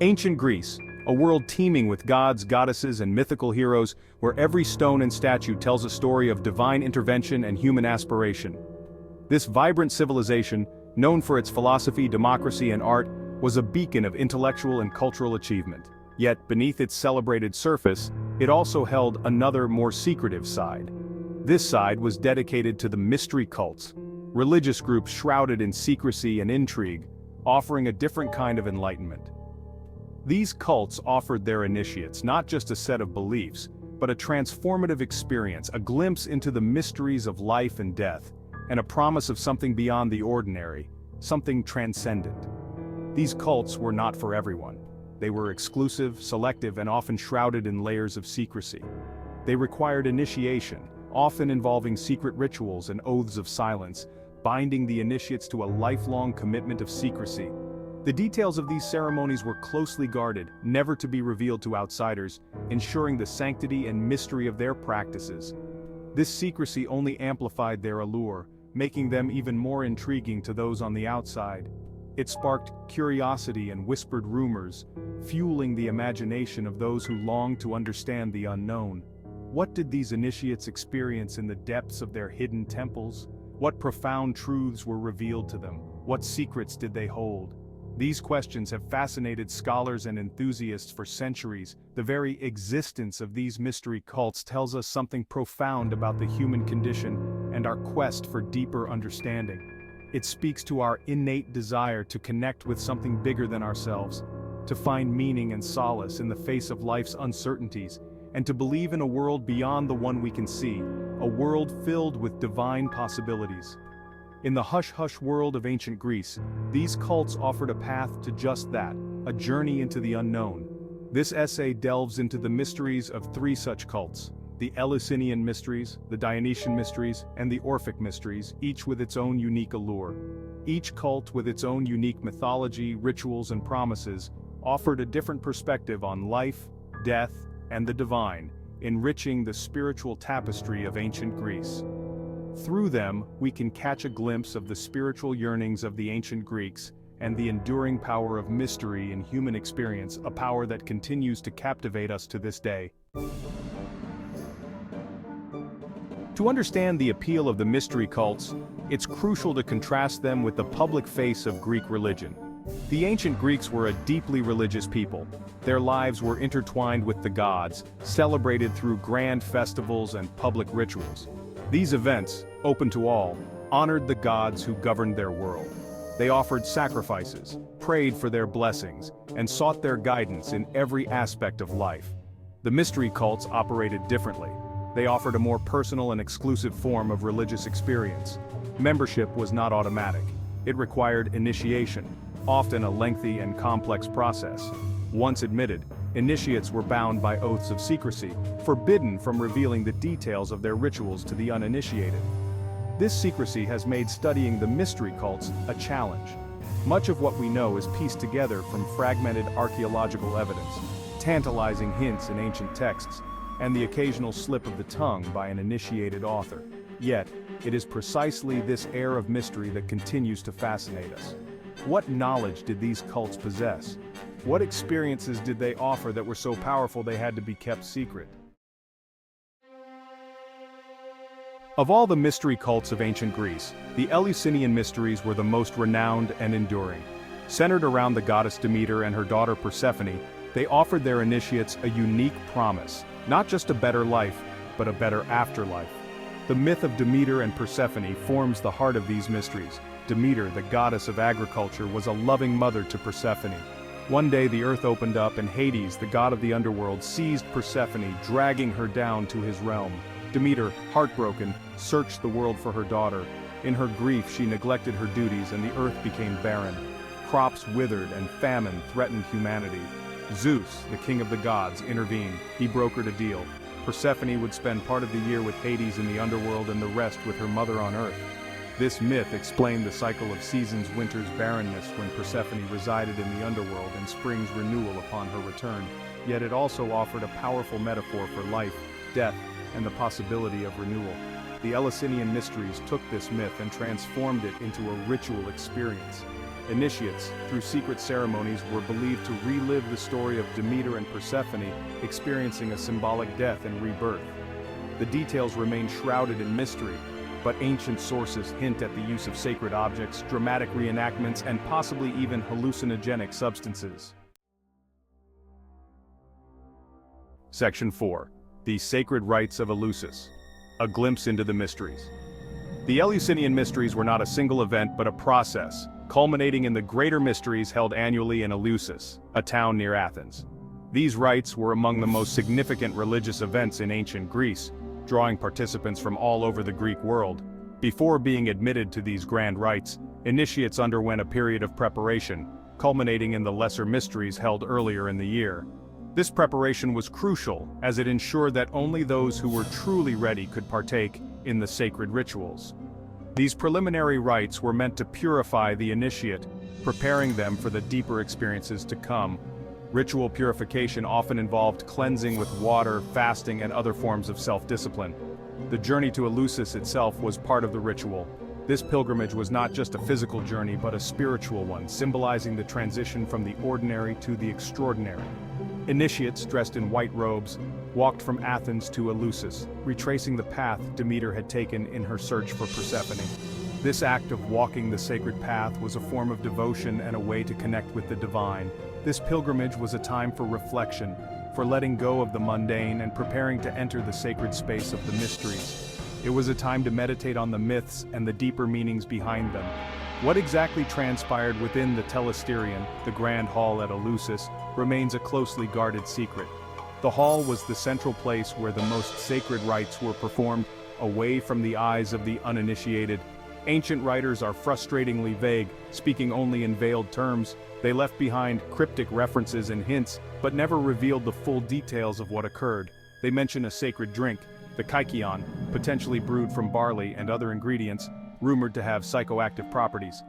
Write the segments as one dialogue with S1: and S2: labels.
S1: Ancient Greece, a world teeming with gods, goddesses, and mythical heroes, where every stone and statue tells a story of divine intervention and human aspiration. This vibrant civilization, known for its philosophy, democracy, and art, was a beacon of intellectual and cultural achievement. Yet, beneath its celebrated surface, it also held another, more secretive side. This side was dedicated to the mystery cults, religious groups shrouded in secrecy and intrigue, offering a different kind of enlightenment. These cults offered their initiates not just a set of beliefs, but a transformative experience, a glimpse into the mysteries of life and death, and a promise of something beyond the ordinary, something transcendent. These cults were not for everyone. They were exclusive, selective, and often shrouded in layers of secrecy. They required initiation, often involving secret rituals and oaths of silence, binding the initiates to a lifelong commitment of secrecy. The details of these ceremonies were closely guarded, never to be revealed to outsiders, ensuring the sanctity and mystery of their practices. This secrecy only amplified their allure, making them even more intriguing to those on the outside. It sparked curiosity and whispered rumors, fueling the imagination of those who longed to understand the unknown. What did these initiates experience in the depths of their hidden temples? What profound truths were revealed to them? What secrets did they hold? These questions have fascinated scholars and enthusiasts for centuries. The very existence of these mystery cults tells us something profound about the human condition and our quest for deeper understanding. It speaks to our innate desire to connect with something bigger than ourselves, to find meaning and solace in the face of life's uncertainties, and to believe in a world beyond the one we can see, a world filled with divine possibilities. In the hush-hush world of ancient Greece, these cults offered a path to just that, a journey into the unknown. This essay delves into the mysteries of three such cults: the Eleusinian mysteries, the Dionysian mysteries, and the Orphic mysteries, each with its own unique allure. Each cult, with its own unique mythology, rituals, and promises, offered a different perspective on life, death, and the divine, enriching the spiritual tapestry of ancient Greece. Through them, we can catch a glimpse of the spiritual yearnings of the ancient Greeks and the enduring power of mystery in human experience, a power that continues to captivate us to this day. To understand the appeal of the mystery cults, it's crucial to contrast them with the public face of Greek religion. The ancient Greeks were a deeply religious people. Their lives were intertwined with the gods, celebrated through grand festivals and public rituals. These events, open to all, honored the gods who governed their world. They offered sacrifices, prayed for their blessings, and sought their guidance in every aspect of life. The mystery cults operated differently. They offered a more personal and exclusive form of religious experience. Membership was not automatic. It required initiation, often a lengthy and complex process. Once admitted, initiates were bound by oaths of secrecy, forbidden from revealing the details of their rituals to the uninitiated. This secrecy has made studying the mystery cults a challenge. Much of what we know is pieced together from fragmented archaeological evidence, tantalizing hints in ancient texts, and the occasional slip of the tongue by an initiated author. Yet, it is precisely this air of mystery that continues to fascinate us. What knowledge did these cults possess? What experiences did they offer that were so powerful they had to be kept secret? Of all the mystery cults of ancient Greece, the Eleusinian mysteries were the most renowned and enduring. Centered around the goddess Demeter and her daughter Persephone, they offered their initiates a unique promise, not just a better life, but a better afterlife. The myth of Demeter and Persephone forms the heart of these mysteries. Demeter, the goddess of agriculture, was a loving mother to Persephone. One day the earth opened up and Hades, the god of the underworld, seized Persephone, dragging her down to his realm. Demeter, heartbroken, searched the world for her daughter. In her grief she neglected her duties and the earth became barren. Crops withered and famine threatened humanity. Zeus, the king of the gods, intervened. He brokered a deal. Persephone would spend part of the year with Hades in the underworld and the rest with her mother on earth. This myth explained the cycle of seasons, winter's barrenness when Persephone resided in the underworld and spring's renewal upon her return. Yet it also offered a powerful metaphor for life, death, and the possibility of renewal. The Eleusinian mysteries took this myth and transformed it into a ritual experience. Initiates, through secret ceremonies, were believed to relive the story of Demeter and Persephone experiencing a symbolic death and rebirth. The details remain shrouded in mystery, but ancient sources hint at the use of sacred objects, dramatic reenactments, and possibly even hallucinogenic substances. Section 4. The Sacred Rites of Eleusis. A glimpse into the mysteries. The Eleusinian Mysteries were not a single event but a process, culminating in the greater mysteries held annually in Eleusis, a town near Athens. These rites were among the most significant religious events in ancient Greece, drawing participants from all over the Greek world. Before being admitted to these grand rites, initiates underwent a period of preparation, culminating in the lesser mysteries held earlier in the year. This preparation was crucial, as it ensured that only those who were truly ready could partake in the sacred rituals. These preliminary rites were meant to purify the initiate, preparing them for the deeper experiences to come. Ritual purification often involved cleansing with water, fasting, and other forms of self-discipline. The journey to Eleusis itself was part of the ritual. This pilgrimage was not just a physical journey but a spiritual one, symbolizing the transition from the ordinary to the extraordinary. Initiates, dressed in white robes, walked from Athens to Eleusis, retracing the path Demeter had taken in her search for Persephone. This act of walking the sacred path was a form of devotion and a way to connect with the divine. This pilgrimage was a time for reflection, for letting go of the mundane and preparing to enter the sacred space of the mysteries. It was a time to meditate on the myths and the deeper meanings behind them. What exactly transpired within the Telesterion, the grand hall at Eleusis, remains a closely guarded secret. The hall was the central place where the most sacred rites were performed, away from the eyes of the uninitiated. Ancient writers are frustratingly vague, speaking only in veiled terms. They left behind cryptic references and hints, but never revealed the full details of what occurred. They mention a sacred drink, the kykeon, potentially brewed from barley and other ingredients, rumored to have psychoactive properties.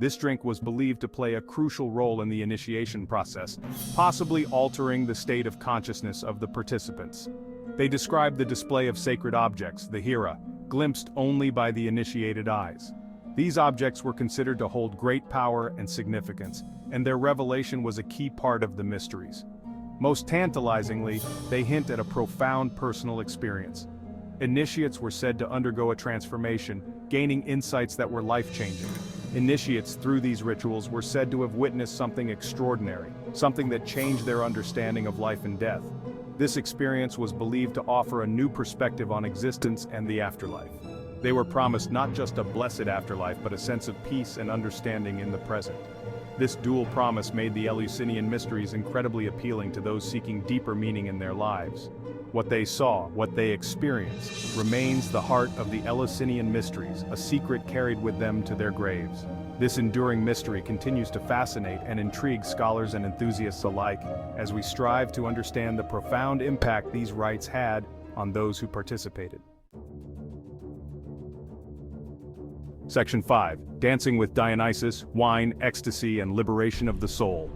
S1: This drink was believed to play a crucial role in the initiation process, possibly altering the state of consciousness of the participants. They described the display of sacred objects, the hera, glimpsed only by the initiated eyes. These objects were considered to hold great power and significance, and their revelation was a key part of the mysteries. Most tantalizingly, they hint at a profound personal experience. Initiates were said to undergo a transformation, gaining insights that were life-changing. Initiates through these rituals were said to have witnessed something extraordinary, something that changed their understanding of life and death. This experience was believed to offer a new perspective on existence and the afterlife. They were promised not just a blessed afterlife but a sense of peace and understanding in the present. This dual promise made the Eleusinian mysteries incredibly appealing to those seeking deeper meaning in their lives. What they saw, what they experienced, remains the heart of the Eleusinian mysteries, a secret carried with them to their graves. This enduring mystery continues to fascinate and intrigue scholars and enthusiasts alike, as we strive to understand the profound impact these rites had on those who participated. Section 5. Dancing with Dionysus, Wine, Ecstasy, and Liberation of the Soul.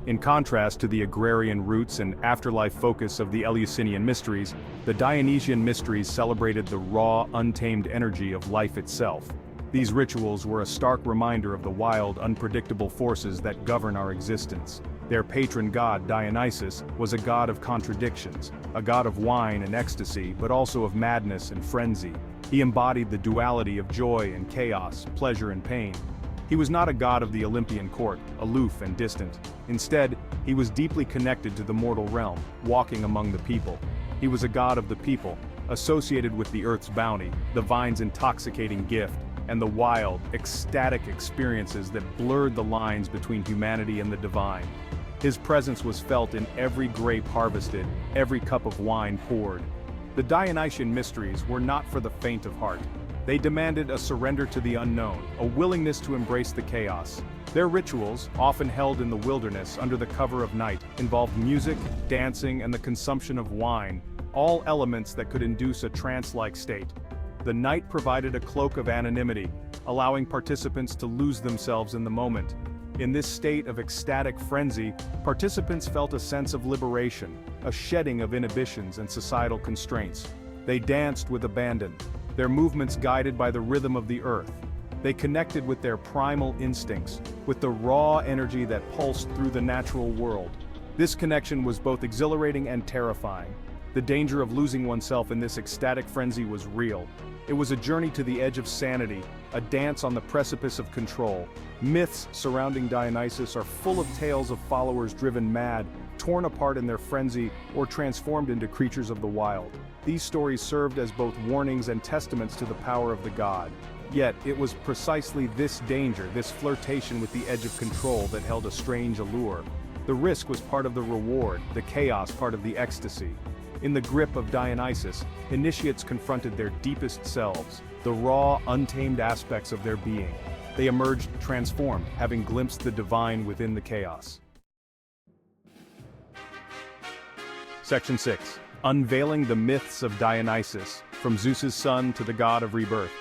S1: In contrast to the agrarian roots and afterlife focus of the Eleusinian mysteries, the Dionysian mysteries celebrated the raw, untamed energy of life itself. These rituals were a stark reminder of the wild, unpredictable forces that govern our existence. Their patron god, Dionysus, was a god of contradictions, a god of wine and ecstasy, but also of madness and frenzy. He embodied the duality of joy and chaos, pleasure and pain. He was not a god of the Olympian court, aloof and distant. Instead, he was deeply connected to the mortal realm, walking among the people. He was a god of the people, associated with the earth's bounty, the vine's intoxicating gift, and the wild, ecstatic experiences that blurred the lines between humanity and the divine. His presence was felt in every grape harvested, every cup of wine poured. The Dionysian mysteries were not for the faint of heart. They demanded a surrender to the unknown, a willingness to embrace the chaos. Their rituals, often held in the wilderness under the cover of night, involved music, dancing, and the consumption of wine, all elements that could induce a trance-like state. The night provided a cloak of anonymity, allowing participants to lose themselves in the moment. In this state of ecstatic frenzy, participants felt a sense of liberation, a shedding of inhibitions and societal constraints. They danced with abandon, their movements guided by the rhythm of the earth. They connected with their primal instincts, with the raw energy that pulsed through the natural world. This connection was both exhilarating and terrifying. The danger of losing oneself in this ecstatic frenzy was real. It was a journey to the edge of sanity, a dance on the precipice of control. Myths surrounding Dionysus are full of tales of followers driven mad, torn apart in their frenzy, or transformed into creatures of the wild. These stories served as both warnings and testaments to the power of the god. Yet, it was precisely this danger, this flirtation with the edge of control, that held a strange allure. The risk was part of the reward, the chaos part of the ecstasy. In the grip of Dionysus, initiates confronted their deepest selves, the raw, untamed aspects of their being. They emerged transformed, having glimpsed the divine within the chaos. Section 6. Unveiling the myths of Dionysus, from Zeus's son to the god of rebirth.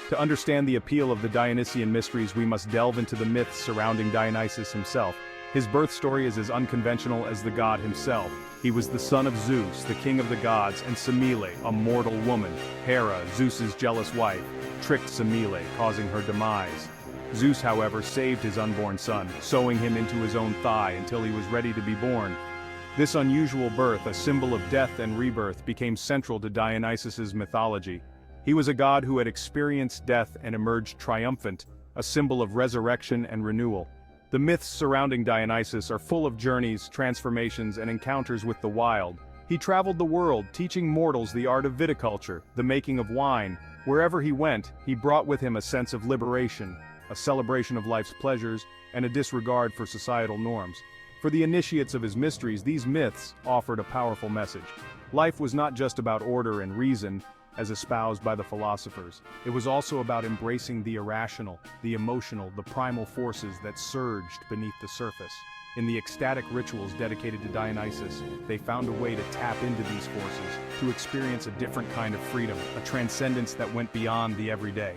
S1: To understand the appeal of the Dionysian mysteries, we must delve into the myths surrounding Dionysus himself. His birth story is as unconventional as the god himself. He was the son of Zeus, the king of the gods, and Semele, a mortal woman. Hera, Zeus's jealous wife, tricked Semele, causing her demise. Zeus, however, saved his unborn son, sewing him into his own thigh until he was ready to be born. This unusual birth, a symbol of death and rebirth, became central to Dionysus's mythology. He was a god who had experienced death and emerged triumphant, a symbol of resurrection and renewal. The myths surrounding Dionysus are full of journeys, transformations, and encounters with the wild. He traveled the world, teaching mortals the art of viticulture, the making of wine. Wherever he went, he brought with him a sense of liberation, a celebration of life's pleasures, and a disregard for societal norms. For the initiates of his mysteries, these myths offered a powerful message. Life was not just about order and reason, as espoused by the philosophers. It was also about embracing the irrational, the emotional, the primal forces that surged beneath the surface. In the ecstatic rituals dedicated to Dionysus, they found a way to tap into these forces, to experience a different kind of freedom, a transcendence that went beyond the everyday.